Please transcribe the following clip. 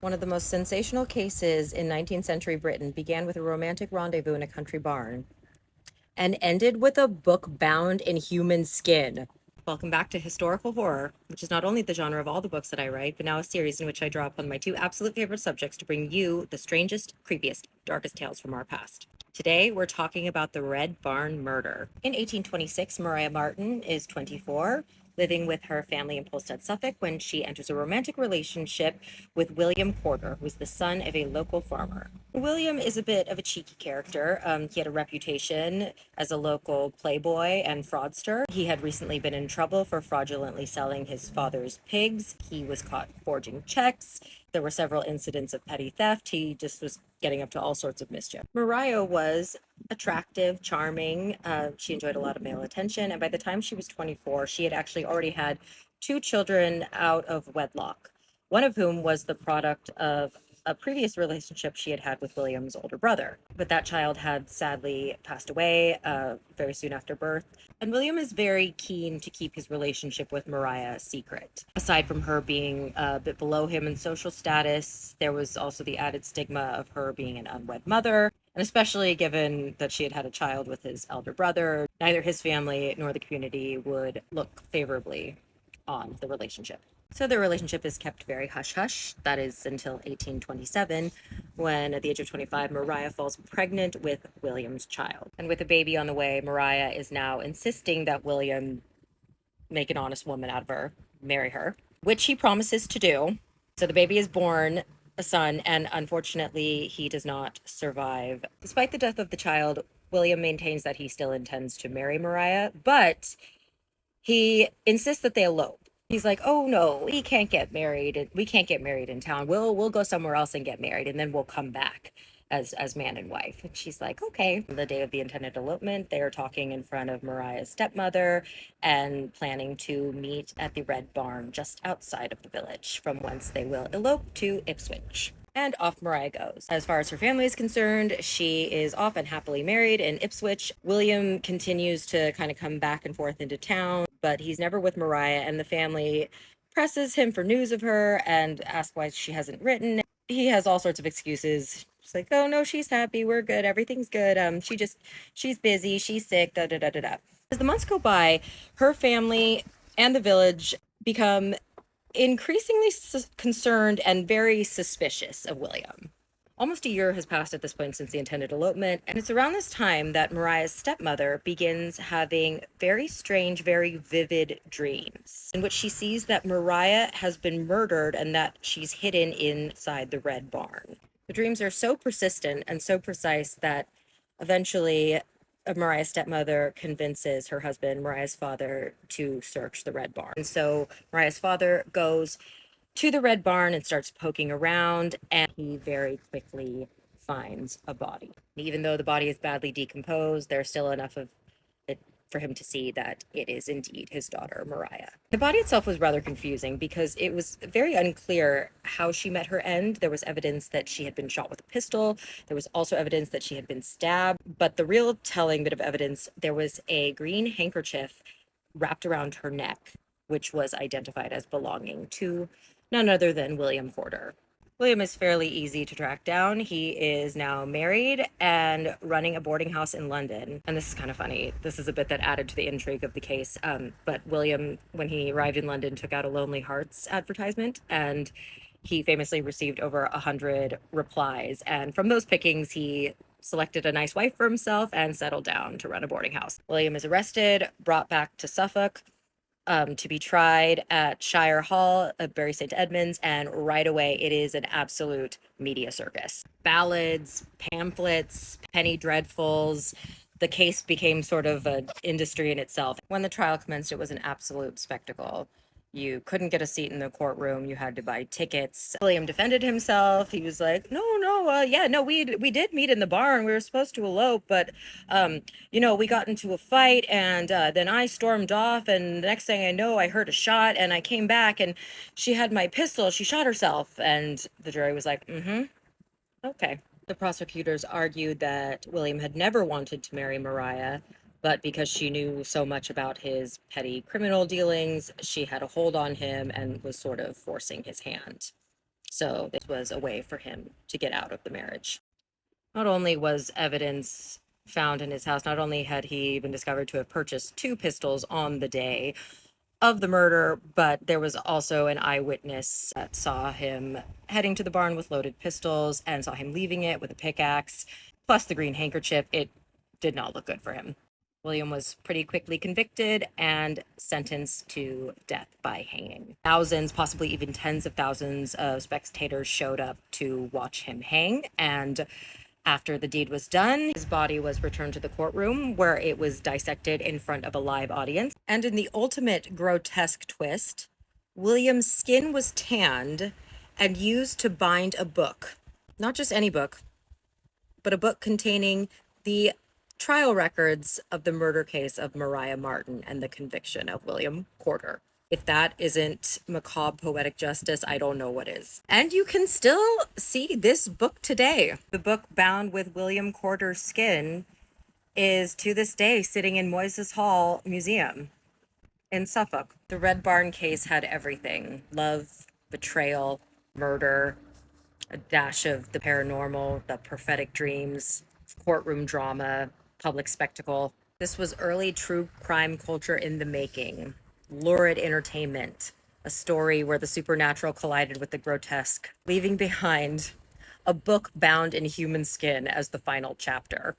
One of the most sensational cases in 19th century Britain began with a romantic rendezvous in a country barn and ended with a book bound in human skin. Welcome back to historical horror, which is not only the genre of all the books that I write, but now a series in which I draw upon my two absolute favorite subjects to bring you the strangest, creepiest, darkest tales from our past. Today, we're talking about the Red Barn murder. In 1826, Maria Martin is 24, living with her family in Polstead, Suffolk, when she enters a romantic relationship with William Porter, who is the son of a local farmer. William is a bit of a cheeky character. He had a reputation as a local playboy and fraudster. He had recently been in trouble for fraudulently selling his father's pigs. He was caught forging checks. There were several incidents of petty theft. He just was getting up to all sorts of mischief. Maria was attractive, charming. She enjoyed a lot of male attention. And by the time she was 24, she had actually already had two children out of wedlock, one of whom was the product of a previous relationship she had had with William's older brother. But that child had sadly passed away very soon after birth. And William is very keen to keep his relationship with Maria a secret. Aside from her being a bit below him in social status, there was also the added stigma of her being an unwed mother. And especially given that she had had a child with his elder brother, neither his family nor the community would look favorably on the relationship. So their relationship is kept very hush-hush. That is until 1827, when at the age of 25, Maria falls pregnant with William's child. And with a baby on the way, Maria is now insisting that William make an honest woman out of her, marry her, which he promises to do. So the baby is born, a son, and unfortunately, he does not survive. Despite the death of the child, William maintains that he still intends to marry Maria, but he insists that they elope. He's like, "Oh no, we can't get married. We can't get married in town. We'll go somewhere else and get married, and then we'll come back as man and wife." And she's like, "Okay." The day of the intended elopement, they are talking in front of Mariah's stepmother and planning to meet at the Red Barn just outside of the village, from whence they will elope to Ipswich. And off Mariah goes. As far as her family is concerned, she is off and happily married in Ipswich. William continues to kind of come back and forth into town, but he's never with Mariah, and the family presses him for news of her and asks why she hasn't written. He has all sorts of excuses. She's like, "Oh no, she's happy, we're good, everything's good. She's busy, she's sick, da da da da da." As the months go by, her family and the village become increasingly concerned and very suspicious of William. Almost a year has passed at this point since the intended elopement, and it's around this time that Mariah's stepmother begins having very strange, very vivid dreams in which she sees that Mariah has been murdered and that she's hidden inside the Red Barn. The dreams are so persistent and so precise that eventually Mariah's stepmother convinces her husband, Mariah's father, to search the Red Barn. And so Mariah's father goes to the Red Barn and starts poking around, and he very quickly finds a body. Even though the body is badly decomposed, there's still enough of it for him to see that it is indeed his daughter, Mariah. The body itself was rather confusing because it was very unclear how she met her end. There was evidence that she had been shot with a pistol. There was also evidence that she had been stabbed. But the real telling bit of evidence, there was a green handkerchief wrapped around her neck, which was identified as belonging to none other than William Porter. William is fairly easy to track down. He is now married and running a boarding house in London. And this is kind of funny. This is a bit that added to the intrigue of the case. But William, when he arrived in London, took out a Lonely Hearts advertisement, and he famously received over 100 replies. And from those pickings, he selected a nice wife for himself and settled down to run a boarding house. William is arrested, brought back to Suffolk, to be tried at Shire Hall at Bury St. Edmunds, and right away it is an absolute media circus. Ballads, pamphlets, penny dreadfuls. The case became sort of an industry in itself. When the trial commenced, it was an absolute spectacle. You couldn't get a seat in the courtroom. You had to buy tickets. William defended himself. He was like, "No, no, yeah, no, we did meet in the barn. We were supposed to elope, but we got into a fight, and then I stormed off, and the next thing I know, I heard a shot, and I came back, and she had my pistol. She shot herself." And the jury was like, "Mm-hmm, okay." The prosecutors argued that William had never wanted to marry Maria, but because she knew so much about his petty criminal dealings, she had a hold on him and was sort of forcing his hand. So this was a way for him to get out of the marriage. Not only was evidence found in his house, not only had he been discovered to have purchased two pistols on the day of the murder, but there was also an eyewitness that saw him heading to the barn with loaded pistols and saw him leaving it with a pickaxe, plus the green handkerchief. It did not look good for him. William was pretty quickly convicted and sentenced to death by hanging. Thousands, possibly even tens of thousands of spectators showed up to watch him hang, and after the deed was done, his body was returned to the courtroom where it was dissected in front of a live audience. And in the ultimate grotesque twist, William's skin was tanned and used to bind a book. Not just any book, but a book containing the trial records of the murder case of Maria Martin and the conviction of William Corder. If that isn't macabre poetic justice, I don't know what is. And you can still see this book today. The book bound with William Corder's skin is to this day sitting in Moises Hall Museum in Suffolk. The Red Barn case had everything: love, betrayal, murder, a dash of the paranormal, the prophetic dreams, courtroom drama, public spectacle. This was early true crime culture in the making. Lurid entertainment, a story where the supernatural collided with the grotesque, leaving behind a book bound in human skin as the final chapter.